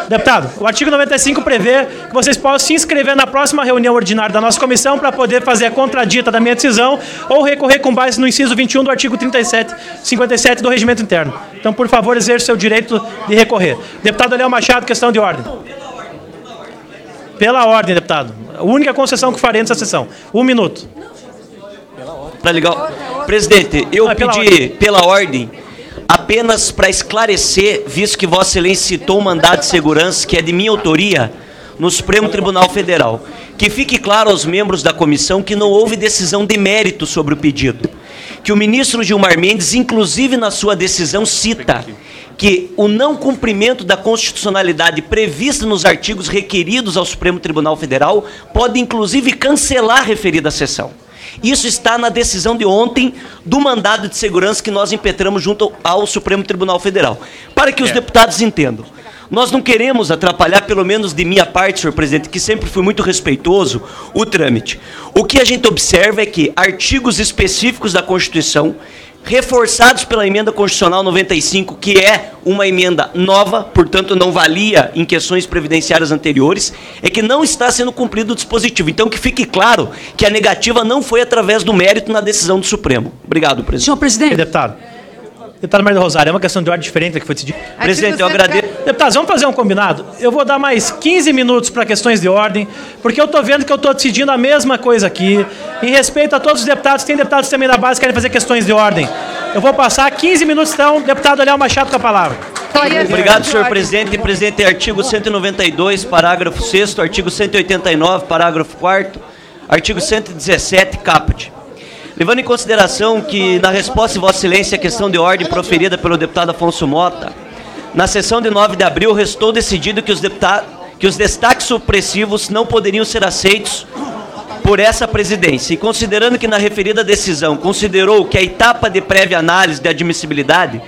Deputado, o artigo 95 prevê que vocês possam se inscrever na próxima reunião ordinária da nossa comissão para poder fazer a contradita da minha decisão ou recorrer com base no inciso 21 do artigo 57 do Regimento Interno. Então, por favor, exerça o seu direito de recorrer. Deputado Léo Machado, questão de ordem. Pela ordem, deputado. A única concessão que farei nessa sessão. 1 minuto. Tá legal. Presidente, eu pedi pela ordem apenas para esclarecer, visto que Vossa Excelência citou um mandado de segurança que é de minha autoria no Supremo Tribunal Federal. Que fique claro aos membros da comissão que não houve decisão de mérito sobre o pedido. Que o ministro Gilmar Mendes, inclusive na sua decisão, cita que o não cumprimento da constitucionalidade prevista nos artigos requeridos ao Supremo Tribunal Federal pode, inclusive, cancelar a referida sessão. Isso está na decisão de ontem do mandado de segurança que nós impetramos junto ao Supremo Tribunal Federal. Para que os deputados entendam, nós não queremos atrapalhar, pelo menos de minha parte, senhor presidente, que sempre fui muito respeitoso, o trâmite. O que a gente observa é que artigos específicos da Constituição, reforçados pela emenda constitucional 95, que é uma emenda nova, portanto não valia em questões previdenciárias anteriores, é que não está sendo cumprido o dispositivo. Então que fique claro que a negativa não foi através do mérito na decisão do Supremo. Obrigado, presidente. Senhor presidente. Deputado Maria do Rosário, é uma questão de ordem diferente da que foi decidida. Presidente, eu agradeço. Deputados, vamos fazer um combinado? Eu vou dar mais 15 minutos para questões de ordem, porque eu estou vendo que eu estou decidindo a mesma coisa aqui. Em respeito a todos os deputados, tem deputados também da base que querem fazer questões de ordem. Eu vou passar 15 minutos, então, deputado Léo Machado com a palavra. Obrigado, senhor presidente. Presidente, artigo 192, parágrafo 6º, artigo 189, parágrafo 4º, artigo 117, caput. Levando em consideração que, na resposta de Vossa Excelência à questão de ordem proferida pelo deputado Afonso Mota, na sessão de 9 de abril, restou decidido que os destaques supressivos não poderiam ser aceitos por essa presidência. E considerando que, na referida decisão, considerou que a etapa de prévia análise de admissibilidade,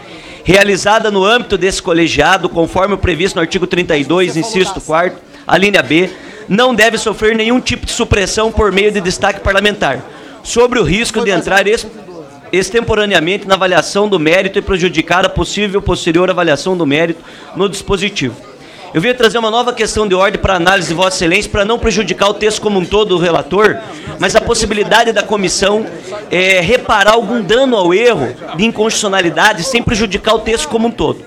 realizada no âmbito desse colegiado, conforme o previsto no artigo 32, inciso 4º, a linha B, não deve sofrer nenhum tipo de supressão por meio de destaque parlamentar, sobre o risco de entrar extemporaneamente na avaliação do mérito e prejudicar a possível posterior avaliação do mérito no dispositivo. Eu venho trazer uma nova questão de ordem para análise de Vossa Excelência, para não prejudicar o texto como um todo do relator, mas a possibilidade da comissão reparar algum dano ao erro de inconstitucionalidade sem prejudicar o texto como um todo.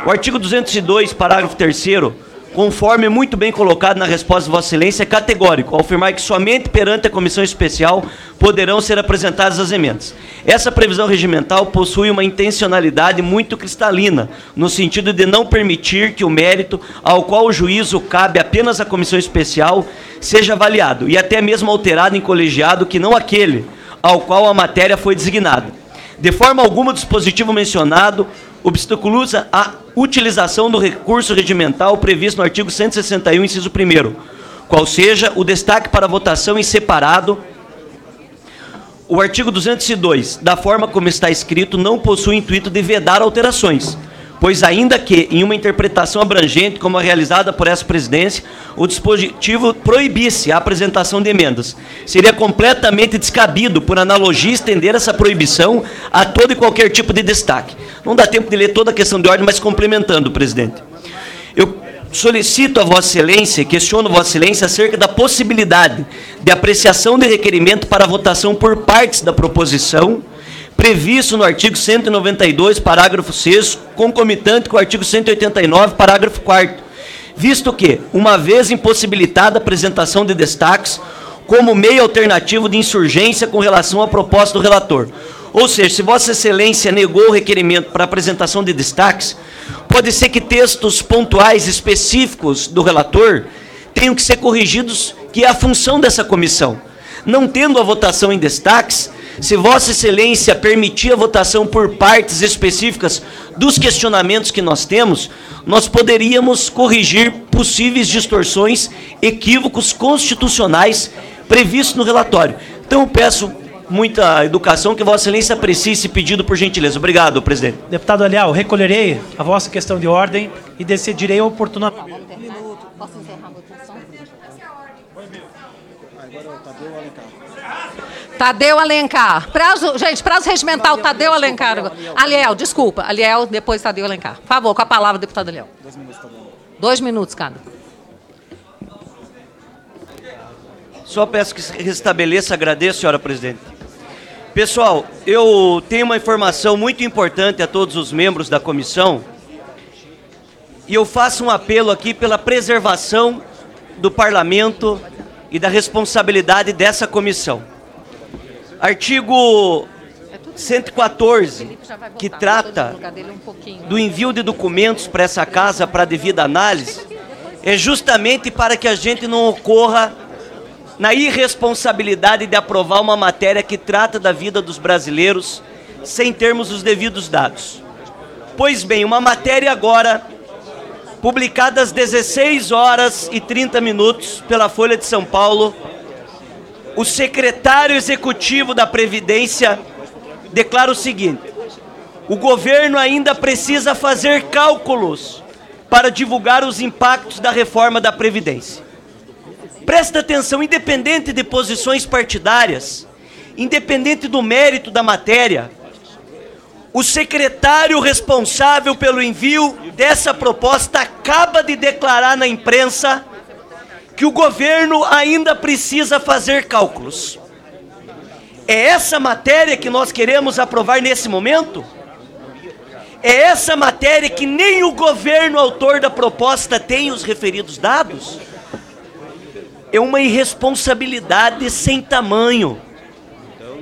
O artigo 202, parágrafo 3º, conforme muito bem colocado na resposta de Vossa Excelência, é categórico, ao afirmar que somente perante a comissão especial poderão ser apresentadas as emendas. Essa previsão regimental possui uma intencionalidade muito cristalina, no sentido de não permitir que o mérito ao qual o juízo cabe apenas à comissão especial seja avaliado, e até mesmo alterado em colegiado que não aquele ao qual a matéria foi designada. De forma alguma, o dispositivo mencionado obstaculiza a utilização do recurso regimental previsto no artigo 161, inciso 1º, qual seja o destaque para votação em separado. O artigo 202, da forma como está escrito, não possui intuito de vedar alterações, pois ainda que, em uma interpretação abrangente como a realizada por essa presidência, o dispositivo proibisse a apresentação de emendas, seria completamente descabido, por analogia, estender essa proibição a todo e qualquer tipo de destaque. Não dá tempo de ler toda a questão de ordem, mas complementando, presidente. Eu solicito a Vossa Excelência, questiono Vossa Excelência acerca da possibilidade de apreciação de requerimento para votação por partes da proposição, previsto no artigo 192, parágrafo 6º, concomitante com o artigo 189, parágrafo 4º, visto que, uma vez impossibilitada a apresentação de destaques, como meio alternativo de insurgência com relação à proposta do relator. Ou seja, se Vossa Excelência negou o requerimento para apresentação de destaques, pode ser que textos pontuais específicos do relator tenham que ser corrigidos, que é a função dessa comissão. Não tendo a votação em destaques, se Vossa Excelência permitir a votação por partes específicas dos questionamentos que nós temos, nós poderíamos corrigir possíveis distorções, equívocos constitucionais previstos no relatório. Então, eu peço muita educação que Vossa Excelência aprecie esse pedido, por gentileza. Obrigado, presidente. Deputado Alial, recolherei a vossa questão de ordem e decidirei oportunamente. Posso encerrar a votação? Tadeu Alencar. Prazo regimental, Tadeu Alencar. Aliel, desculpa. Aliel, depois Tadeu Alencar. Por favor, com a palavra, deputado Aliel. 2 minutos, Tadeu. 2 minutos cada. Só peço que se restabeleça, agradeço, senhora presidente. Pessoal, eu tenho uma informação muito importante a todos os membros da comissão e eu faço um apelo aqui pela preservação do parlamento e da responsabilidade dessa comissão. Artigo 114, que trata do envio de documentos para essa casa para devida análise, é justamente para que a gente não ocorra na irresponsabilidade de aprovar uma matéria que trata da vida dos brasileiros sem termos os devidos dados. Pois bem, uma matéria agora, publicada às 16h30 pela Folha de São Paulo, o secretário executivo da Previdência declara o seguinte: o governo ainda precisa fazer cálculos para divulgar os impactos da reforma da Previdência. Presta atenção, independente de posições partidárias, independente do mérito da matéria, o secretário responsável pelo envio dessa proposta acaba de declarar na imprensa que o governo ainda precisa fazer cálculos. É essa matéria que nós queremos aprovar nesse momento? É essa matéria que nem o governo autor da proposta tem os referidos dados? É uma irresponsabilidade sem tamanho.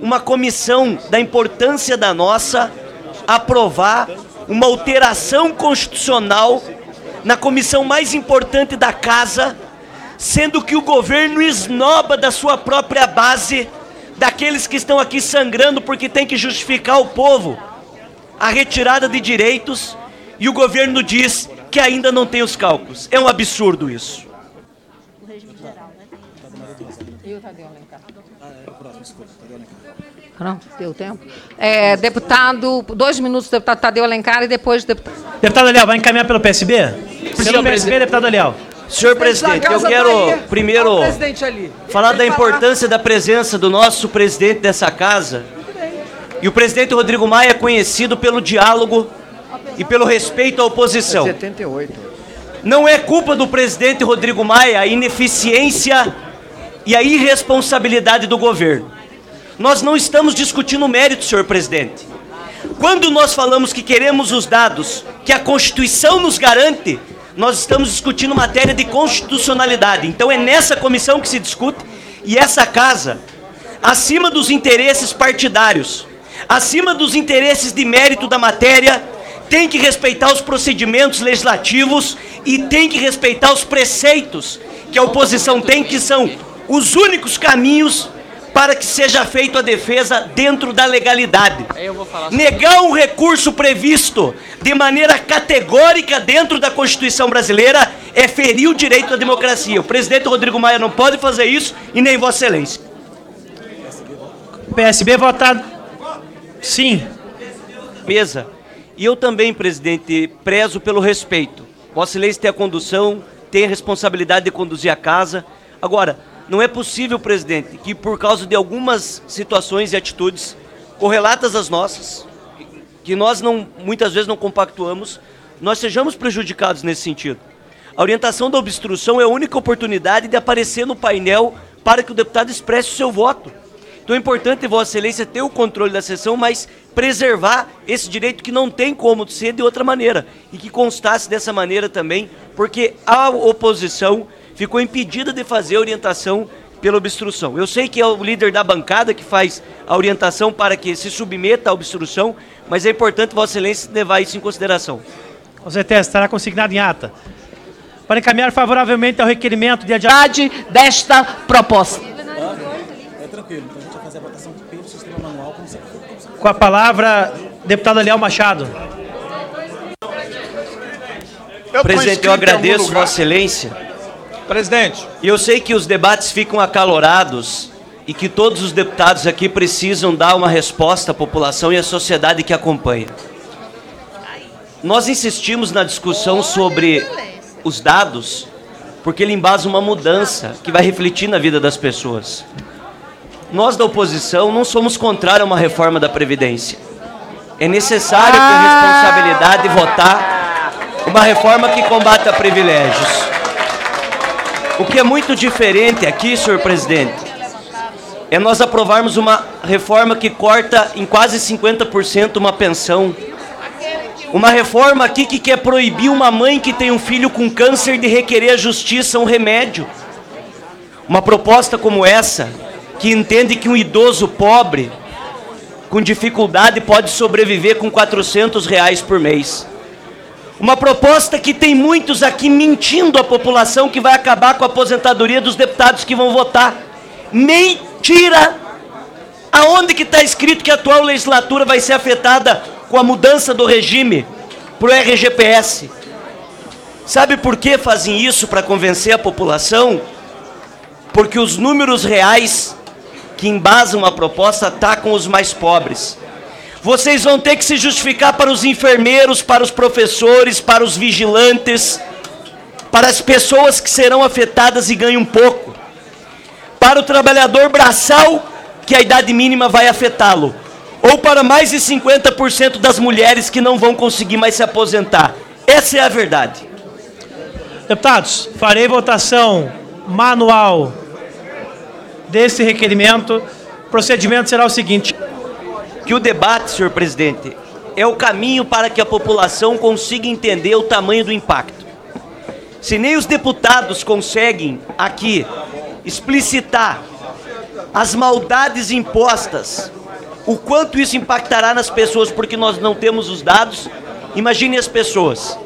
Uma comissão da importância da nossa aprovar uma alteração constitucional na comissão mais importante da casa, sendo que o governo esnoba da sua própria base, daqueles que estão aqui sangrando porque tem que justificar ao povo a retirada de direitos, e o governo diz que ainda não tem os cálculos. É um absurdo isso. Pronto, deu tempo. Deputado, 2 minutos, deputado Tadeu Alencar, e depois deputado... Deputado Aliel, vai encaminhar pelo PSB? Pelo PSB, deputado Aliel. Senhor presidente, eu quero primeiro falar da importância da presença do nosso presidente dessa casa. E o presidente Rodrigo Maia é conhecido pelo diálogo e pelo respeito à oposição. 78. Não é culpa do presidente Rodrigo Maia a ineficiência e a irresponsabilidade do governo. Nós não estamos discutindo o mérito, senhor presidente. Quando nós falamos que queremos os dados que a Constituição nos garante, nós estamos discutindo matéria de constitucionalidade. Então é nessa comissão que se discute, e essa casa, acima dos interesses partidários, acima dos interesses de mérito da matéria, tem que respeitar os procedimentos legislativos e tem que respeitar os preceitos que a oposição tem, que são os únicos caminhos para que seja feita a defesa dentro da legalidade. Negar um recurso previsto de maneira categórica dentro da Constituição brasileira é ferir o direito à democracia. O presidente Rodrigo Maia não pode fazer isso, e nem Vossa Excelência. PSB votar sim. Mesa. E eu também, presidente, prezo pelo respeito. Vossa Excelência tem a condução, tem a responsabilidade de conduzir a casa. Agora, não é possível, presidente, que por causa de algumas situações e atitudes correlatas às nossas, que nós muitas vezes não compactuamos, nós sejamos prejudicados nesse sentido. A orientação da obstrução é a única oportunidade de aparecer no painel para que o deputado expresse o seu voto. Então é importante, Vossa Excelência, ter o controle da sessão, mas preservar esse direito que não tem como ser de outra maneira, e que constasse dessa maneira também, porque a oposição ficou impedida de fazer a orientação pela obstrução. Eu sei que é o líder da bancada que faz a orientação para que se submeta à obstrução, mas é importante, Vossa Excelência, levar isso em consideração. Com certeza, estará consignado em ata. Para encaminhar favoravelmente ao requerimento de adiamento desta proposta. É tranquilo, então a gente vai fazer a votação pelo sistema manual. Com a palavra, deputado Aliel Machado. Presidente, eu agradeço, Vossa Excelência. Presidente. E eu sei que os debates ficam acalorados e que todos os deputados aqui precisam dar uma resposta à população e à sociedade que acompanha. Nós insistimos na discussão sobre os dados porque ele embasa uma mudança que vai refletir na vida das pessoas. Nós da oposição não somos contrários a uma reforma da Previdência. É necessário ter responsabilidade de votar Uma reforma que combata privilégios. O que é muito diferente aqui, senhor presidente, é nós aprovarmos uma reforma que corta em quase 50% uma pensão. Uma reforma aqui que quer proibir uma mãe que tem um filho com câncer de requerer à justiça um remédio. Uma proposta como essa, que entende que um idoso pobre, com dificuldade, pode sobreviver com R$400 por mês. Uma proposta que tem muitos aqui mentindo à população que vai acabar com a aposentadoria dos deputados que vão votar. Mentira! Aonde que está escrito que a atual legislatura vai ser afetada com a mudança do regime para o RGPS? Sabe por que fazem isso para convencer a população? Porque os números reais que embasam a proposta atacam os mais pobres. Vocês vão ter que se justificar para os enfermeiros, para os professores, para os vigilantes, para as pessoas que serão afetadas e ganham pouco, para o trabalhador braçal, que a idade mínima vai afetá-lo, ou para mais de 50% das mulheres que não vão conseguir mais se aposentar. Essa é a verdade. Deputados, farei votação manual desse requerimento. O procedimento será o seguinte: que o debate, senhor presidente, é o caminho para que a população consiga entender o tamanho do impacto. Se nem os deputados conseguem aqui explicitar as maldades impostas, o quanto isso impactará nas pessoas, porque nós não temos os dados, imagine as pessoas.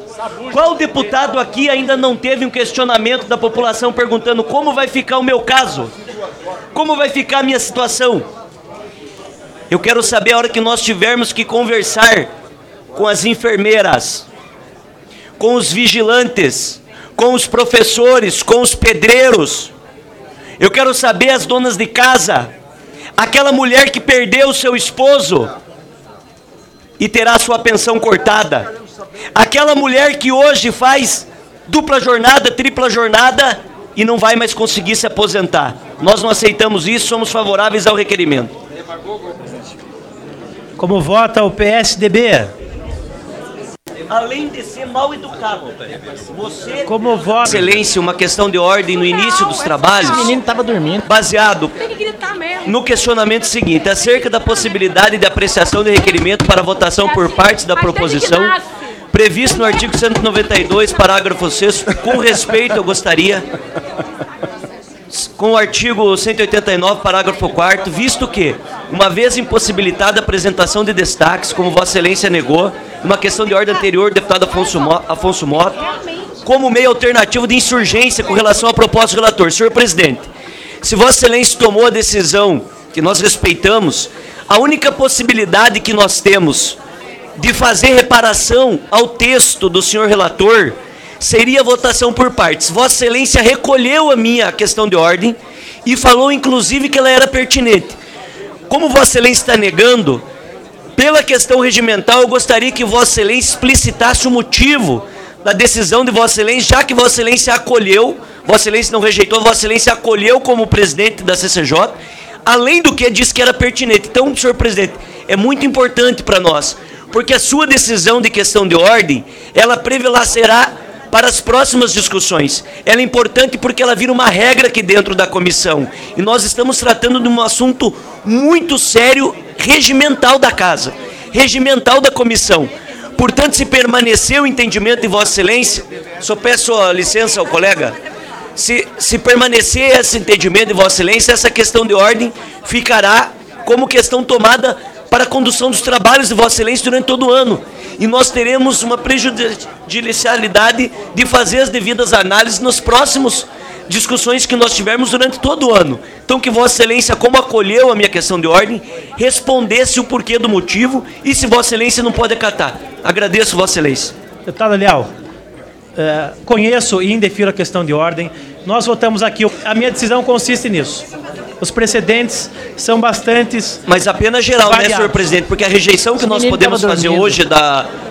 Qual deputado aqui ainda não teve um questionamento da população perguntando como vai ficar o meu caso? Como vai ficar a minha situação? Eu quero saber a hora que nós tivermos que conversar com as enfermeiras, com os vigilantes, com os professores, com os pedreiros. Eu quero saber as donas de casa, aquela mulher que perdeu o seu esposo e terá sua pensão cortada, aquela mulher que hoje faz dupla jornada, tripla jornada e não vai mais conseguir se aposentar. Nós não aceitamos isso, somos favoráveis ao requerimento. Como vota o PSDB? Além de ser mal educado, você... Como vota... Excelência, uma questão de ordem no início dos trabalhos. O menino estava dormindo. Baseado no questionamento seguinte, acerca da possibilidade de apreciação de requerimento para votação por partes da proposição, previsto no artigo 192, parágrafo 6º, com respeito, eu gostaria... com o artigo 189, parágrafo 4º, visto que, uma vez impossibilitada a apresentação de destaques, como Vossa Excelência negou, numa questão de ordem anterior, deputado Afonso Mota, como meio alternativo de insurgência com relação à proposta do relator. Senhor presidente, se Vossa Excelência tomou a decisão, que nós respeitamos, a única possibilidade que nós temos de fazer reparação ao texto do senhor relator seria a votação por partes. Vossa Excelência recolheu a minha questão de ordem e falou, inclusive, que ela era pertinente. Como Vossa Excelência está negando, pela questão regimental, eu gostaria que Vossa Excelência explicitasse o motivo da decisão de Vossa Excelência, já que Vossa Excelência acolheu, Vossa Excelência não rejeitou, Vossa Excelência acolheu como presidente da CCJ, além do que disse que era pertinente. Então, senhor presidente, é muito importante para nós, porque a sua decisão de questão de ordem, ela prevalecerá para as próximas discussões. Ela é importante porque ela vira uma regra aqui dentro da comissão. E nós estamos tratando de um assunto muito sério, regimental da casa, regimental da comissão. Portanto, se permanecer o entendimento de Vossa Excelência, só peço a licença ao colega, se permanecer esse entendimento de Vossa Excelência, essa questão de ordem ficará como questão tomada para a condução dos trabalhos de Vossa Excelência durante todo o ano. E nós teremos uma prejudicialidade de fazer as devidas análises nas próximas discussões que nós tivermos durante todo o ano. Então, que Vossa Excelência, como acolheu a minha questão de ordem, respondesse o porquê do motivo e se Vossa Excelência não pode acatar. Agradeço, Vossa Excelência. Deputado Leal, conheço e indefiro a questão de ordem. Nós votamos aqui, a minha decisão consiste nisso. Os precedentes são bastantes... Mas apenas geral, variados, né, senhor presidente? Porque a rejeição que nós podemos fazer hoje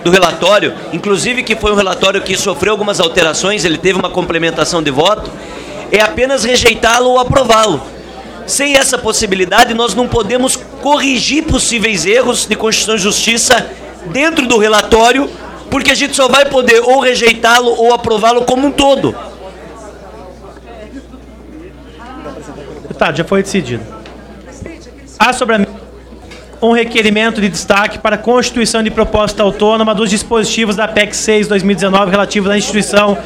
do relatório, inclusive que foi um relatório que sofreu algumas alterações, ele teve uma complementação de voto, é apenas rejeitá-lo ou aprová-lo. Sem essa possibilidade, nós não podemos corrigir possíveis erros de Constituição e Justiça dentro do relatório porque a gente só vai poder ou rejeitá-lo ou aprová-lo como um todo. Tá, já foi decidido. Há sobre a mesa um requerimento de destaque para a constituição de proposta autônoma dos dispositivos da PEC 6/2019 relativos à instituição